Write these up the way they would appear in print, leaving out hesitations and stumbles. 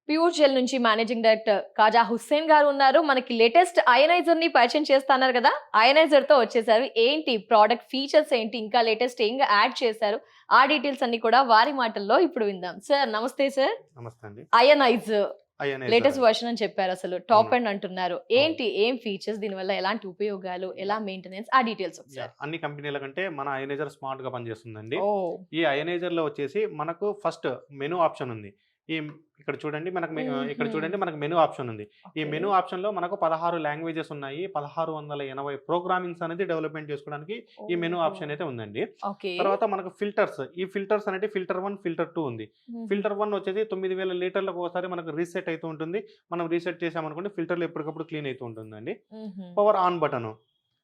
Pure gel నుంచి managing director కాజా హుస్సేన్ గారు ఉన్నారు. మనకి లేటెస్ట్ అయనైజర్ ని పరిచయం చేస్తున్నారు కదా, అయనైజర్ తో వచ్చేసారు. ఏంటి ప్రోడక్ట్ ఫీచర్స్ ఏంటి, ఇంకా లేటెస్ట్ ఏం యాడ్ చేశారు, ఆ డీటెయిల్స్ అన్ని కూడా వారి మాటల్లో ఇప్పుడు విందాం. సార్ నమస్తే. సార్ నమస్తే అండి. అయనైజర్ లేటెస్ట్ వర్షన్ అని చెప్పారు, అసలు టాప్ అండ్ అంటున్నారు. ఏంటి ఏం ఫీచర్స్, దీని వల్ల ఎలాంటి ఉపయోగాలు, ఎలా మెయింటెనెన్స్, ఆ డీటెయిల్స్ ఒకసారి. అన్ని కంపెనీల కంటే మన అయనైజర్ స్మార్ట్ గా పనిచేస్తుందండి. ఈ అయనైజర్ లో వచ్చేసి మనకు ఫస్ట్ మెనూ ఆప్షన్ ఉంది. ఈ ఇక్కడ చూడండి మనకు మెనూ ఆప్షన్ ఉంది. ఈ మెనూ ఆప్షన్ లో మనకు 16 లాంగ్వేజెస్ ఉన్నాయి. 1680 ప్రోగ్రామింగ్స్ అనేది డెవలప్మెంట్ చేసుకోవడానికి ఈ మెనూ ఆప్షన్ అయితే ఉందండి. తర్వాత మనకు ఫిల్టర్స్, ఈ ఫిల్టర్స్ అనేది ఫిల్టర్ 1 ఫిల్టర్ 2 ఉంది. ఫిల్టర్ 1 వచ్చేసి 9000 లీటర్లకు ఒకసారి మనకు రీసెట్ అవుతూ ఉంటుంది. మనం రీసెట్ చేసామనుకోండి ఫిల్టర్లు ఎప్పటికప్పుడు క్లీన్ అవుతూ ఉంటుందండి. పవర్ ఆన్ బటన్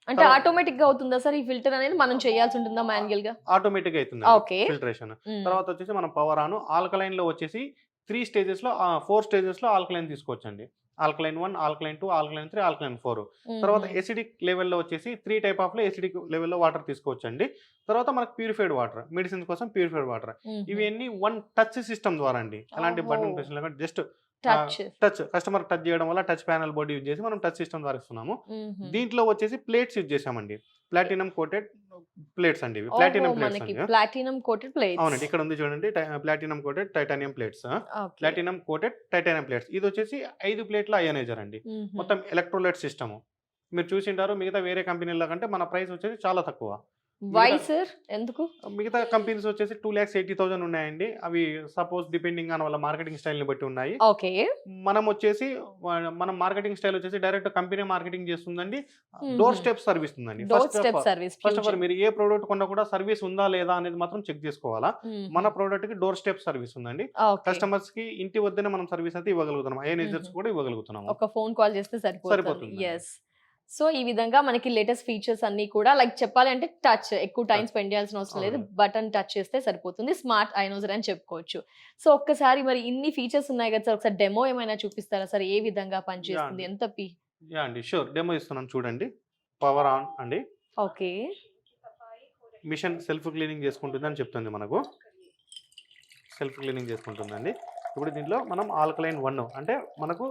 అంటే ఆటోమేటిక్ గా అవుతుందా సార్? ఈ ఫిల్టర్ అనేది మనం చేయాల్సి ఉంటుందా మాన్యువల్ గా? ఆటోమేటిక్ అవుతుంది ఫిల్టరేషన్. తర్వాత వచ్చేసి మనం పవర్ ఆన్, ఆల్కలైన్ లో వచ్చేసి 4 స్టేజెస్ లో ఆల్కలైన్ తీసుకోవచ్చండి. Alkaline 1, alkaline 2, alkaline 3, alkaline 4. తర్వాత ఎసిడిక్ లెవెల్లో వచ్చేసి 3 టైప్ ఆఫ్ లో ఎసిడిక్ లెవెల్లో వాటర్ తీసుకోవచ్చండి. తర్వాత మనకు ప్యూరిఫైడ్ వాటర్, మెడిసిన్స్ కోసం ప్యూరిఫైడ్ వాటర్. ఇవన్నీ 1 టచ్ సిస్టమ్ ద్వారా అండి. ఎలాంటి బటన్ ప్రెస్ లేకుండా జస్ట్ టచ్, కస్టమర్ టచ్ చేయడం వల్ల టచ్ ప్యానల్ బోర్డు యూజ్ చేసి మనం టచ్ సిస్టమ్ ద్వారా ఇస్తున్నాము. దీంట్లో వచ్చేసి ప్లేట్స్ యూజ్ చేసామండి. ప్లాటినం కోటెడ్ ప్లేట్స్ అండి. ప్లాటినం కోటెడ్ ప్లేట్స్ అవునండి. ఇక్కడ ఉంది చూడండి, platinum coated titanium plates. Platinum coated titanium plates. ఇది వచ్చేసి 5 ప్లేట్ల అయనైజర్ అండి. మొత్తం ఎలక్ట్రోలైట్ సిస్టమ్. మీరు చూసింటారు మిగతా వేరే కంపెనీల కంటే మన ప్రైస్ వచ్చేసి చాలా తక్కువ. వై సార్, ఎందుకు? మిగతా కంపెనీస్ వచ్చేసి 2,80,000 ఉన్నాయండి. అవి సపోజ్ డిపెండింగ్ ఆన్ వాళ్ళ మార్కెటింగ్ స్టైల్ ని బట్టి ఉన్నాయి. మనం వచ్చేసి మన మార్కెటింగ్ స్టైల్ వచ్చేసి డైరెక్ట్ కంపెనీ మార్కెటింగ్ చేస్తుందండి. డోర్ స్టెప్ సర్వీస్ ఉందండి. ఫస్ట్ ఆఫ్ ఆల్ మీరు ఏ ప్రోడక్ట్ కొన్నా కూడా సర్వీస్ ఉందా లేదా అనేది మాత్రం చెక్ చేసుకోవాలా. మన ప్రోడక్ట్ కి డోర్ స్టెప్ సర్వీస్ ఉందండి. కస్టమర్స్ కి ఇంటి వద్దనే మనం సర్వీస్ అయితే ఇవ్వగలుగుతున్నాం. అయనైజర్స్ కూడా ఇవ్వగలుగుతున్నాం. ఒక ఫోన్ కాల్ చేస్తే సరిపోతుంది. సో ఈ విధంగా మనకి లేటెస్ట్ ఫీచర్స్ అన్ని కూడా లైక్ చెప్పాలి అంటే టచ్, ఎక్కువ టైం స్పెండ్ చేయాల్సిన అవసరం లేదు. బటన్ టచ్ చేస్తే సరిపోతుంది. స్మార్ట్ అయనైజర్ అని చెప్పుకోవచ్చు. సో ఒక్కసారి మరి ఇన్ని ఫీచర్స్ ఉన్నాయి కదా సార్, ఒకసారి డెమో ఏమైనా చూపిస్తారా సార్? ఏ విధంగా పనిచేస్తుంది, ఎంత అండి? షూర్, డెమో ఇస్తున్నాను చూడండి. పవర్ ఆన్ అండి. ఓకే, మిషన్ సెల్ఫ్ క్లీనింగ్ చేసుకుంటుంది అని చెప్తుంది. మనకు సెల్ఫ్ క్లీనింగ్ చేసుకుంటుందండి. ఇప్పుడు దీంట్లో మనం ఆల్కలైన్ 1 అంటే మనకు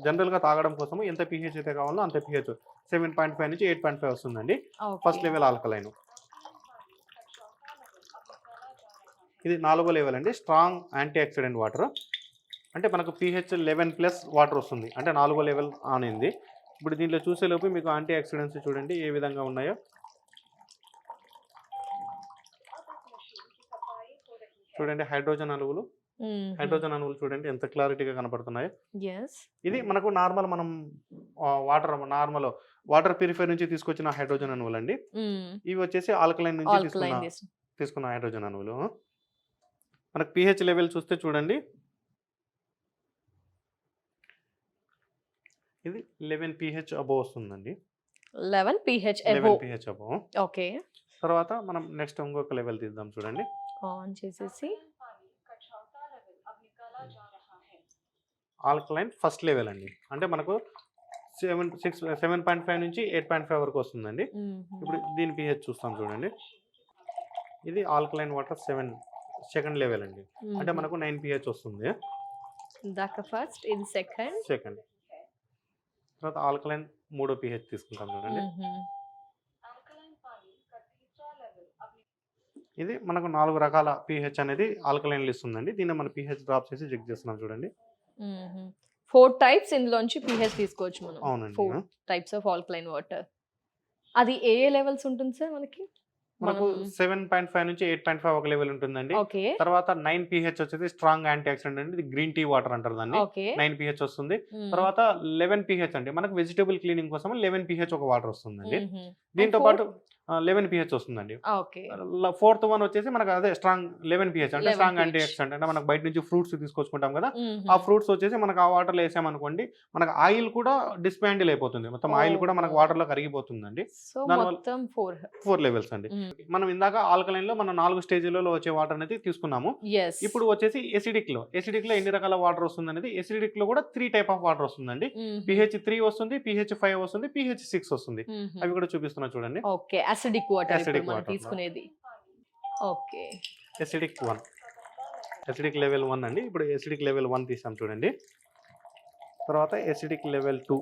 జనరల్గా తాగడం కోసం ఎంత pH అయితే కావాలో అంత pH 7.5 నుంచి 8.5 వస్తుందండి. First level alkaline. ఇది 4వ లెవెల్ అండి, స్ట్రాంగ్ యాంటీ ఆక్సిడెంట్ వాటర్. అంటే మనకు pH 11+ వాటర్ వస్తుంది, అంటే 4వ లెవెల్ ఆన్ అయింది. ఇప్పుడు దీంట్లో చూసేలోపు మీకు యాంటీ ఆక్సిడెంట్స్ చూడండి ఏ విధంగా ఉన్నాయో. చూడండి హైడ్రోజన్ అణువులు చూడండి ఎంత క్లారిటీగా కనపడుతున్నాయో. ఇది మనకు నార్మల్ మనం వాటర్ ప్యూరిఫైర్ నుంచి తీసుకొచ్చిన హైడ్రోజన్ అణువులు అండి. ఇవి వచ్చేసి ఆల్కలైన్ నుంచి తీసుకున్న హైడ్రోజన్ అణువులు. మనకు pH లెవెల్ చూస్తే చూడండి, ఇది 11 pH అబోవ్ వస్తుందండి. 11 pH అబోవ్. ఓకే, తర్వాత మనం నెక్స్ట్ ఇంకొక లెవెల్ తీద్దాం చూడండి. ఆన్ చేసేసి ఆల్కలైన్ ఫస్ట్ లెవెల్ అండి. అంటే మనకు 7.5 నుంచి 8.5 వరకు వస్తుందండి. ఇప్పుడు దీని pH చూస్తాం చూడండి. ఇది ఆల్కలైన్ వాటర్ 7 సెకండ్ లెవెల్ అండి. అంటే మనకు 9 pH వస్తుంది. సెకండ్. తర్వాత ఆల్కలైన్ 3వ pH తీసుకుంటాం చూడండి. ఇది మనకు 4 రకాల pH అనేది ఆల్కలైన్ ఇస్తుందండి. దీన్ని మనం pH డ్రాప్ చేసి చెక్ చేస్తున్నాం చూడండి. 4 టైప్స్ ఇందులోంచి pH తీసుకోవచ్చు మనం. అవునండి, 4 టైప్స్ ఆఫ్ ఆల్కలైన్ వాటర్. అది ఏ లెవెల్స్ ఉంటుంది సార్? మనకు 7.5 నుంచి 8.5 ఒక లెవెల్ ఉంటుందండి. తర్వాత 9 pH వచ్చేసి స్ట్రాంగ్ యాంటీ ఆక్సిడెంట్ అండి. ఇది గ్రీన్ టీ వాటర్ అంటారు దాన్ని. 9 pH వస్తుంది. తర్వాత 11 pH అండి, మనకు వెజిటబుల్ క్లీనింగ్ కోసం 11 pH ఒక వాటర్ వస్తుందండి. దీంతో పాటు 11 pH వస్తుందండి. 4th వన్ వచ్చేసి మనకు అదే స్ట్రాంగ్ 11 pH అంటే స్ట్రాంగ్ యాంటీ ఆక్సిడెంట్. అంటే మనకు బయట నుంచి ఫ్రూట్స్ తీసుకొచ్చుకుంటాం కదా, ఆ ఫ్రూట్స్ వచ్చేసి మనకు ఆ వాటర్లో వేసామనుకోండి, మనకు ఆయిల్ కూడా డిస్పాండిల్ అయిపోతుంది. మొత్తం ఆయిల్ కూడా మనకు వాటర్ లో కరిగిపోతుందండి. 4 లెవెల్స్ అండి. మనం ఇందాక ఆల్కలైన్ లో మనం 4 స్టేజ్లలో వచ్చే వాటర్ అనేది తీసుకున్నాము. ఇప్పుడు వచ్చేసి ఎసిడిక్ లో ఎన్ని రకాల వాటర్ వస్తుంది అనేది, ఎసిడిక్ లో కూడా 3 టైప్ ఆఫ్ వాటర్ వస్తుందండి. pH 3 వస్తుంది, pH 5 వస్తుంది, pH 6 వస్తుంది. అవి కూడా చూపిస్తున్నా చూడండి. అసిడిక్ వాటర్ తీసుకునేది. Okay, acidic 1. ఎసిడిక్ లెవెల్ 1 అండి. ఇప్పుడు ఎసిడిక్ లెవెల్ 1 తీసాం చూడండి. తర్వాత ఎసిడిక్ లెవెల్ 2,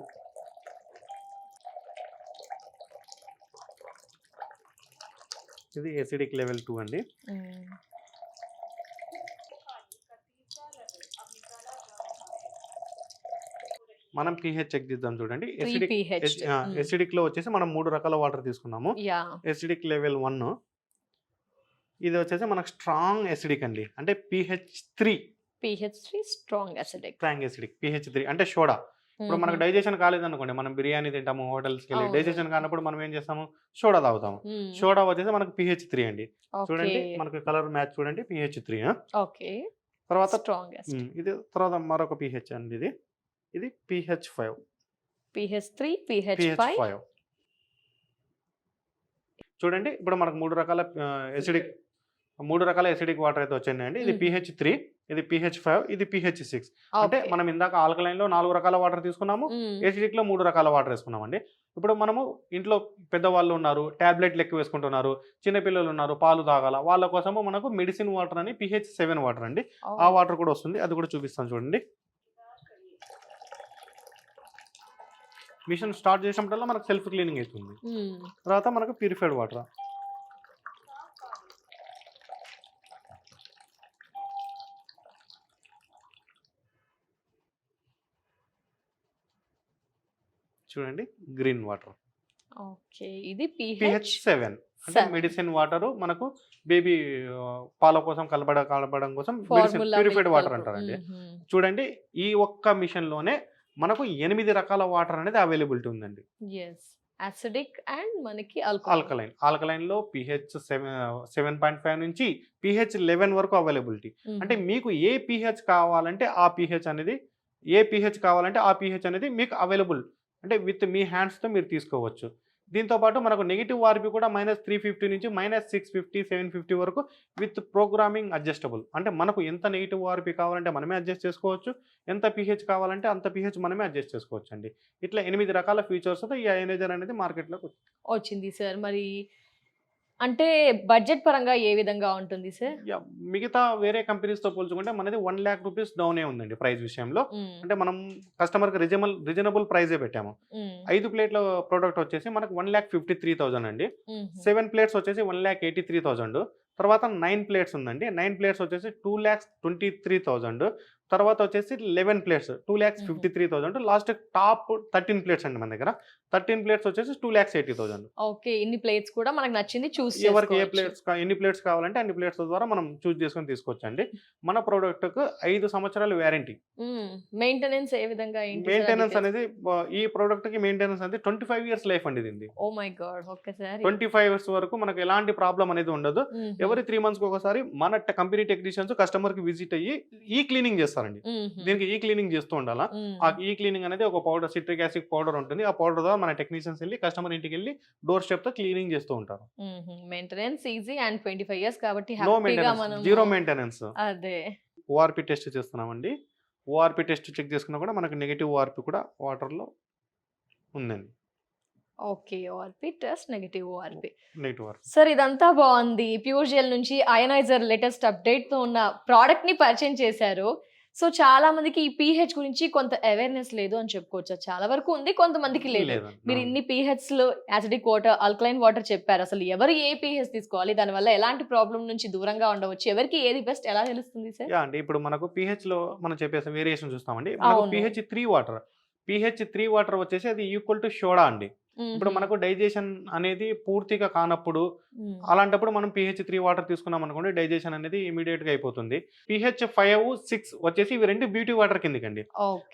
ఇది ఎసిడిక్ లెవెల్ 2 అండి. మనం pH చెక్ చేద్దాం చూడండి. ఎసిడిక్ లో వచ్చేసి మనం 3 రకాల వాటర్ తీసుకున్నాము. ఎసిడిక్ లెవెల్ 1 ఇది వచ్చేసి మనకు స్ట్రాంగ్ ఎసిడిక్ అండి. అంటే pH3 స్ట్రాంగ్ ఎసిడిక్. pH3 అంటే సోడా. ఇప్పుడు మనకు డైజెషన్ కాలేదనుకోండి, మనం బిర్యానీ తింటాము హోటల్స్కి వెళ్ళి, డైజెషన్ కానప్పుడు మనం ఏం చేస్తాము, సోడా తాగుతాము. సోడా వచ్చేసి మనకు pH3 అండి. చూడండి మనకు కలర్ మ్యాచ్ చూడండి, pH3. తర్వాత ఇది తర్వాత మరొక pH అండి, ఇది pH5. pH3 pH5 చూడండి. ఇప్పుడు మనకు 3 రకాల ఎసిడిక్ వాటర్ అయితే వచ్చాయండి. ఇది pH3, ఇది pH5, ఇది pH6. అంటే మనం ఇందాక ఆల్కలైన్ లో 4 రకాల వాటర్ తీసుకున్నాము, ఎసిడిక్ లో 3 రకాల వాటర్ వేసుకున్నామండి. ఇప్పుడు మనము ఇంట్లో పెద్దవాళ్ళు ఉన్నారు, టాబ్లెట్లు ఎక్కువ వేసుకుంటున్నారు, చిన్నపిల్లలు ఉన్నారు, పాలు తాగాల, వాళ్ళ కోసము మనకు మెడిసిన్ వాటర్ అని pH7 వాటర్ అండి. ఆ వాటర్ కూడా వస్తుంది, అది కూడా చూపిస్తాను చూడండి. మిషన్ స్టార్ట్ చేసినప్పుడల్లా మనకు సెల్ఫ్ క్లీనింగ్ అవుతుంది. తర్వాత మనకు ప్యూరిఫైడ్ వాటర్. చూడండి గ్రీన్ వాటర్. ఓకే, ఇది pH7 అంటే మెడిసిన్ వాటర్. మనకు బేబీ పాల కోసం కలపడం కోసం ప్యూరిఫైడ్ వాటర్ అంటారండి. చూడండి ఈ ఒక్క మిషన్ లోనే మనకు 8 రకాల వాటర్ అనేది అవైలబిలిటీ ఉందండి. అసిడిక్ అండ్ మనకి ఆల్కలైన్ లో pH7.5 నుంచి pH11 వరకు అవైలబిలిటీ. అంటే మీకు ఏ pH కావాలంటే ఆ pH అనేది మీకు అవైలబుల్. అంటే విత్ మీ హ్యాండ్స్ తో మీరు తీసుకోవచ్చు. దీంతో పాటు మనకు నెగిటివ్ ఆర్పి కూడా -350 నుంచి -650 750 వరకు విత్ ప్రోగ్రామింగ్ అడ్జస్టబుల్. అంటే మనకు ఎంత నెగిటివ్ ఆర్పి కావాలంటే మనమే అడ్జస్ట్ చేసుకోవచ్చు, ఎంత pH కావాలంటే అంత pH మనమే అడ్జస్ట్ చేసుకోవచ్చు అండి. ఇట్లా 8 రకాల ఫీచర్స్తో ఈ అయనైజర్ అనేది మార్కెట్లోకి వచ్చింది సార్. మరి అంటే బడ్జెట్ పరంగా ఏ విధంగా ఉంటుంది సార్? మిగతా వేరే కంపెనీస్ తో పోల్చుకుంటే మనది 1 lakh రూపీస్ డౌన్ ఉందండి ప్రైస్ విషయంలో. అంటే మనం కస్టమర్ కి రీజనబుల్ ప్రైజే పెట్టాము. 5 ప్లేట్ల ప్రోడక్ట్ వచ్చేసి మనకు 1,53,000 అండి. 7 ప్లేట్స్ వచ్చేసి 1,83,000. తర్వాత 9 ప్లేట్స్ ఉందండి. 9 ప్లేట్స్ వచ్చేసి 2,23,000. తర్వాత వచ్చేసి 11 ప్లేట్స్ 2,53,000. లాస్ట్ టాప్ 13 ప్లేట్స్ అండి మన దగ్గర. 13 ప్లేట్స్ వచ్చేసి 2,80,000. ఓకే, ఇన్ని ప్లేట్స్ కూడా మనకు నచ్చింది చూస్ ఎవరికి ఎన్ని ప్లేట్స్ కావాలంటే అన్ని ప్లేట్స్ ద్వారా మనం చూస్ చేసుకొని తీసుకోవచ్చండి. మన ప్రోడక్ట్ కు 5 సంవత్సరాల వారంటీ. మెయింటెనెన్స్ ఏ విధంగా? మెయింటెనెన్స్ అనేది ఈ ప్రోడక్ట్ కి మెయింటెనెన్స్ అనేది 25 years లైఫ్ అండి ఇది. ఓ మై గాడ్, ఒక్కసారి 25 years వరకు మనకు ఎలాంటి ప్రాబ్లం అనేది ఉండదు. ఎవరి 3 months కి ఒకసారి మన కంపెనీ టెక్నీషియన్స్ కస్టమర్ కి విజిట్ అయ్యి ఈ క్లీనింగ్ చేస్తారండి. దీనికి ఈ క్లీనింగ్ చేస్తూ ఉండాలా. ఆ ఈ క్లీనింగ్ అనేది ఒక పౌడర్, సిట్రిక్ యాసిడ్ పౌడర్ ఉంటుంది. ఆ పౌడర్ ద్వారా మన టెక్నీషియన్స్ వెళ్ళి కస్టమర్ ఇంటికి వెళ్ళి డోర్ స్టెప్ తో క్లీనింగ్ చేస్తూ ఉంటారు. మెయింటెనెన్స్ ఈజీ అండ్ 25 years కాబట్టి జీరో మెయింటెనెన్స్. అదే ఓఆర్పి టెస్ట్ చేస్తున్నామండి. ఓఆర్పి టెస్ట్ చెక్ చేసుకున్నా కూడా మనకు నెగిటివ్ ఓఆర్పి కూడా వాటర్ లో ఉందండి. Okay, ORP test negative ORP. Sir ఇదంతా బాగుంది. ప్యూర్ జెల్ నుంచి అయనైజర్ లేటెస్ట్ అప్డేట్ తో ఉన్న ప్రోడక్ట్ ని పరిచయం చేశారు. సో చాలా మందికి ఈ pH గురించి కొంత అవేర్నెస్ లేదు అని చెప్పుకోవచ్చు. చాలా వరకు ఉంది, కొంతమందికి లేదు. మీరు ఇన్ని pH లో యాసిడిక్ వాటర్, ఆల్కలైన్ వాటర్ చెప్పారు. అసలు ఎవరు ఏ pH తీసుకోవాలి, దానివల్ల ఎలాంటి ప్రాబ్లం నుంచి దూరంగా ఉండవచ్చు, ఎవరికి ఏది బెస్ట్ ఎలా తెలుస్తుంది సార్? అండి ఇప్పుడు మనకు pH లో మనం చెప్పేసి వేరియేషన్ చూస్తామండి. మనకు pH3 వాటర్ వచ్చేసి అది ఈక్వల్ టు సోడా అండి. ఇప్పుడు మనకు డైజెషన్ అనేది పూర్తిగా కానప్పుడు అలాంటప్పుడు మనం pH3 వాటర్ తీసుకున్నాం అనుకోండి, డైజెషన్ అనేది ఇమీడియట్ గా అయిపోతుంది. pH5, 6 వచ్చేసి ఇవి 2 బ్యూటీ వాటర్ కిందకండి.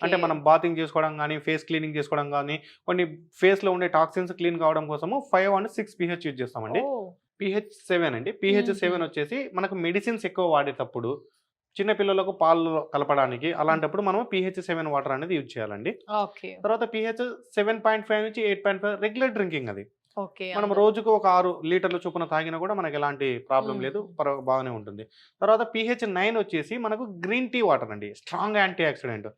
అంటే మనం బాతింగ్ చేసుకోవడం కానీ, ఫేస్ క్లీనింగ్ చేసుకోవడం కానీ, కొన్ని ఫేస్ లో ఉండే టాక్సిన్స్ క్లీన్ కావడం కోసము 5 and 6 pH యూజ్ చేస్తామండి. pH7 అండి. pH7 వచ్చేసి మనకు మెడిసిన్స్ ఎక్కువ వాడేటప్పుడు, చిన్నపిల్లలకు పాలు కలపడానికి, అలాంటప్పుడు మనం pH7 వాటర్ అనేది యూజ్ చేయాలండి. తర్వాత pH7.5 నుంచి 8.5 రెగ్యులర్ డ్రింకింగ్. అది మనం రోజుకు ఒక 6 లీటర్ల చొప్పున తాగినా కూడా మనకి ఎలాంటి ప్రాబ్లం లేదు, బాగానే ఉంటుంది. తర్వాత pH9 వచ్చేసి మనకు గ్రీన్ టీ వాటర్ అండి. Strong anti oxidant.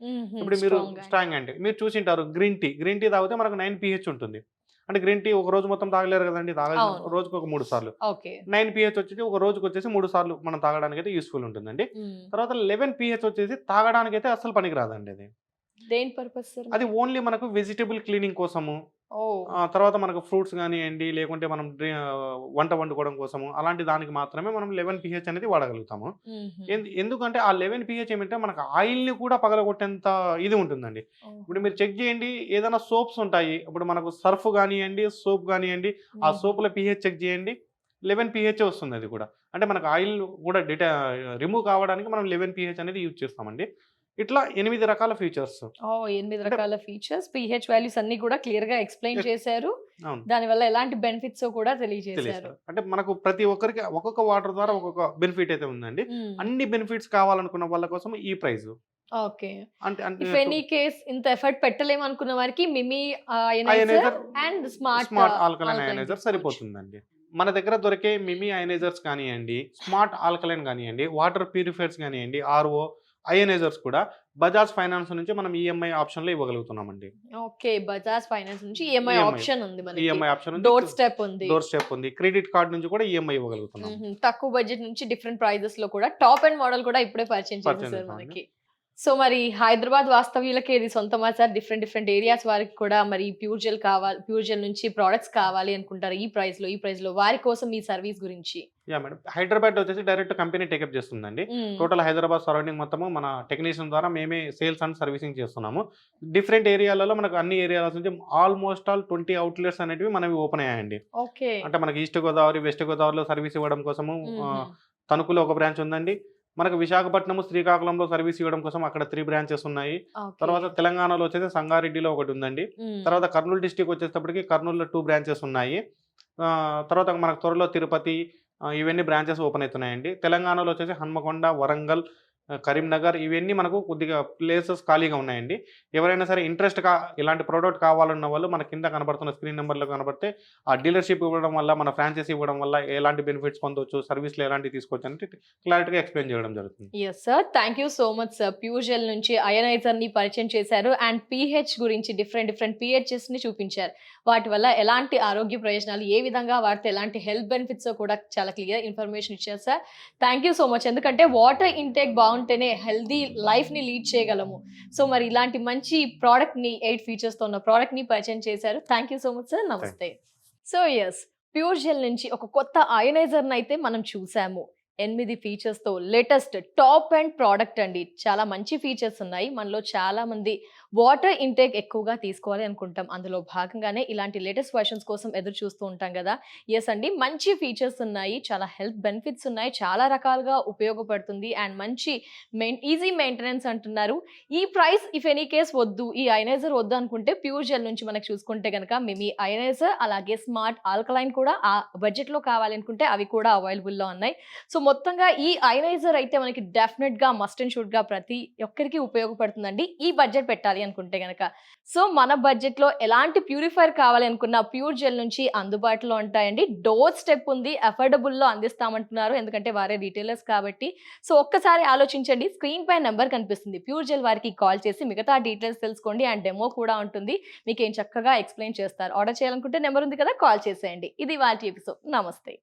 ఇప్పుడు మీరు స్ట్రాంగ్ యాంటీ మీరు చూసింటారు, గ్రీన్ టీ తాగితే మనకు 9 pH ఉంటుంది. అంటే గ్రీన్ టీ ఒక రోజు మొత్తం తాగలేరు కదండి, అవును. రోజుకి ఒక 3 సార్లు. ఓకే. 9 pH వచ్చేసి ఒక రోజుకి వచ్చేసి 3 సార్లు మనం తాగడానికి అయితే యూస్ఫుల్ ఉంటుందండి. తర్వాత 11 pH వచ్చేసి తాగడానికి అయితే అస్సలు పనికిరాదండి అది. దేని పర్పస్ సార్? అది ఓన్లీ మనకు వెజిటబుల్ క్లీనింగ్ కోసము, ఓహ్! తర్వాత మనకు ఫ్రూట్స్ గానియండి, లేకుంటే మనం వంట వండుకోవడం కోసము, అలాంటి దానికి మాత్రమే మనం 11 pH అనేది వాడగలుగుతాము. హుహు. ఎందుకంటే ఆ 11 pH ఏమంటే మనకు ఆయిల్‌ని కూడా పగలగొట్టేంత ఇది ఉంటుందండి. ఓహ్! ఇప్పుడు మీరు చెక్ చేయండి, ఏదైనా సోప్స్ ఉంటాయి. ఇప్పుడు మనకు సర్ఫ్ గానియండి, సోప్ గానియండి, ఆ సోప్‌ల pH చెక్ చేయండి. 11 pH వస్తుంది అది కూడా. అంటే మనకు ఆయిల్ కూడా రిమూవ్ కావడానికి మనం 11 pH అనేది యూజ్ చేస్తామండి. ఇట్లా 8 రకాల ఫీచర్స్. ఓహ్! 8 అంటే రకాల ఫీచర్స్, పీహెచ్ వాల్యూస్ అన్నీ కూడా క్లియర్‌గా ఎక్స్‌ప్లెయిన్ చేశారు. అవును. దానివల్ల ఎలాంటి బెనిఫిట్సో కూడా తెలియజేశారు. తెలియజేశారు. అంటే మనకు ప్రతి ఒక్కరికి ఒక్కొక్క వాటర్ ద్వారా ఒక్కొక్క బెనిఫిట్ అయితే ఉందండి. అన్ని బెనిఫిట్స్ కావాలనుకున్న వాళ్ళ కోసం ఈ ప్రైస్. ఓకే. అంటే అంటే ఇఫ్ ఎనీ కేస్ ఇంత ఎఫర్ట్ పెట్టలేము అనుకున్న వారికి మిమీ ioniser ioniser and smart alkaline ioniser సరిపోతుందండి. మన దగ్గర దొరికే మిమీ అయనైజర్స్ కానియండి, స్మార్ట్ ఆల్కలైన్ కానియండి, వాటర్ ప్యూరిఫైయర్స్ కానియండి, ఆర్ఓ అయనైజర్స్ కూడా బజాజ్ ఫైనాన్స్ నుంచి మనం ఈఎంఐ ఆప్షన్‌లో ఇవ్వగలుగుతున్నామండి. ఓకే. బజాజ్ ఫైనాన్స్ నుంచి ఈఎంఐ ఆప్షన్ ఉంది మనకి. ఈఎంఐ ఆప్షన్ ఉంది. డోర్ స్టెప్ ఉంది. డోర్ స్టెప్ ఉంది. క్రెడిట్ కార్డ్ నుంచి కూడా ఈఎంఐ ఇవ్వగలుగుతున్నాం. తక్కువ బడ్జెట్ నుంచి డిఫరెంట్ ప్రైజెస్ లో కూడా టాప్ అండ్ మోడల్ కూడా ఇప్పుడే పరిచయం చేసేసారు మనకి. సో మరి హైదరాబాద్ వాస్తవ్యులకి ఇది సొంతమా సార్? డిఫరెంట్ ఏరియాస్ వారికి కూడా మరి ప్యూర్ జెల్ నుంచి ప్రొడక్ట్స్ కావాలి అనుకుంటారు ఈ ప్రైస్ లో వారి కోసం మీ సర్వీస్ గురించి. Yeah madam. హైదరాబాద్ వచ్చేసి డైరెక్ట్ కంపెనీ టేకప్ చేస్తుందండి. టోటల్ హైదరాబాద్ సరౌండింగ్ మొత్తము మన టెక్నీషియన్ ద్వారా మేమే సేల్స్ అండ్ సర్వీసింగ్ చేస్తున్నాము. డిఫరెంట్ ఏరియాలలో మనకు అన్ని ఏరియాల నుంచి ఆల్మోస్ట్ 20 అవుట్లెట్స్ అనేటివి మనవి ఓపెన్ అయ్యాయండి. ఓకే. అంటే మనకి ఈస్ట్ గోదావరి, వెస్ట్ గోదావరిలో సర్వీస్ ఇవ్వడం కోసము తణుకులో ఒక బ్రాంచ్ ఉందండి. మనకు విశాఖపట్నం, శ్రీకాకుళంలో సర్వీస్ ఇవ్వడం కోసం అక్కడ 3 బ్రాంచెస్ ఉన్నాయి. తర్వాత తెలంగాణలో వచ్చేసి సంగారెడ్డిలో ఒకటి ఉందండి. తర్వాత కర్నూలు డిస్ట్రిక్ట్ వచ్చేటప్పటికి కర్నూలులో 2 బ్రాంచెస్ ఉన్నాయి. తర్వాత మనకు త్వరలో తిరుపతి ఇవన్నీ బ్రాంచెస్ ఓపెన్ అవుతున్నాయండి. తెలంగాణలో వచ్చేసి హన్మకొండ, వరంగల్, కరీంనగర్ ఇవన్నీ మనకు కొద్దిగా ప్లేసెస్ ఖాళీగా ఉన్నాయండి. ఎవరైనా సరే ఇలాంటి ప్రోడక్ట్ కావాలన్న వాళ్ళు మన కింద కనబడుతున్న స్క్రీన్ నెంబర్లో కనబడితే ఆ డీలర్షిప్ ఇవ్వడం వల్ల, మన ఫ్రాంచైజీ ఇవ్వడం వల్ల ఎలాంటి బెనిఫిట్స్ పొందొచ్చు, సర్వీస్‌లో ఎలాంటివి తీసుకోవచ్చు అంటే క్లారిటీగా ఎక్స్‌ప్లెయిన్ చేయడం జరుగుతుంది. Yes sir. Thank you so much sir. Pure gel నుంచి అయనైజర్‌ని పరిచయం చేశారు అండ్ పీహెచ్ గురించి డిఫరెంట్ పీహెచ్‌ని చూపించారు. వాటి వల్ల ఎలాంటి ఆరోగ్య ప్రయోజనాలు, ఏ విధంగా వాడితే ఎలాంటి హెల్త్ బెనిఫిట్స్ కూడా చాలా క్లియర్ ఇన్ఫర్మేషన్ ఇచ్చారు sir. Thank you so much. ఎందుకంటే వాటర్ ఇంటేక్ బాగుంటేనే హెల్దీ లైఫ్‌ని లీడ్ చేయగలము. సో మరి ఇలాంటి మంచి ప్రోడక్ట్‌ని 8 ఫీచర్స్‌తో ఉన్న ప్రోడక్ట్‌ని పరిచయం చేశారు. Thank you so much sir. నమస్తే. సో యెస్, ప్యూర్ జెల్ నుంచి ఒక కొత్త అయనైజర్‌ని అయితే మనం చూసాము. 8 ఫీచర్స్‌తో లేటెస్ట్ టాప్ అండ్ ప్రోడక్ట్ అండి. చాలా మంచి ఫీచర్స్ ఉన్నాయి. మనలో చాలా మంది వాటర్ ఇంటేక్ ఎక్కువగా తీసుకోవాలి అనుకుంటాం. అందులో భాగంగానే ఇలాంటి లేటెస్ట్ వర్షన్స్ కోసం ఎదురు చూస్తూ ఉంటాం కదా. ఎస్ అండి, మంచి ఫీచర్స్ ఉన్నాయి, చాలా హెల్త్ బెనిఫిట్స్ ఉన్నాయి, చాలా రకాలుగా ఉపయోగపడుతుంది అండ్ మంచి ఈజీ మెయింటెనెన్స్ అంటున్నారు. ఈ ప్రైస్ ఇఫ్ ఎనీ కేస్ వద్దు, ఈ అయనైజర్ వద్దు అనుకుంటే ప్యూర్ జెల్ నుంచి మనకు చూసుకుంటే కనుక మిమీ అయనైజర్ అలాగే స్మార్ట్ ఆల్కలైన్ కూడా ఆ బడ్జెట్లో కావాలి అనుకుంటే అవి కూడా అవైలబుల్లో ఉన్నాయి. సో మొత్తంగా ఈ అయనైజర్ అయితే మనకి డెఫినెట్ గా మస్ట్ అండ్ షుడ్ గా ప్రతి ఒక్కరికి ఉపయోగపడుతుందండి ఈ బడ్జెట్ పెట్టాలి అనుకుంటే గనక. సో మన బడ్జెట్ లో ఎలాంటి ప్యూరిఫైర్ కావాలి అనుకున్న ప్యూర్ జెల్ నుంచి అందుబాటులో ఉంటాయండి. డోర్ స్టెప్ ఉంది, అఫోర్డబుల్ లో అందిస్తామంటున్నారు ఎందుకంటే వారే రీటైలర్స్ కాబట్టి. సో ఒక్కసారి ఆలోచించండి, స్క్రీన్ పై నెంబర్ కనిపిస్తుంది, ప్యూర్ జెల్ వారికి కాల్ చేసి మిగతా డీటెయిల్స్ తెలుసుకోండి అండ్ డెమో కూడా ఉంటుంది, మీకు ఏం చక్కగా ఎక్స్ప్లెయిన్ చేస్తారు. ఆర్డర్ చేయాలనుకుంటే నెంబర్ ఉంది కదా, కాల్ చేసేయండి. ఇది వాటి ఎపిసోడ్. నమస్తే.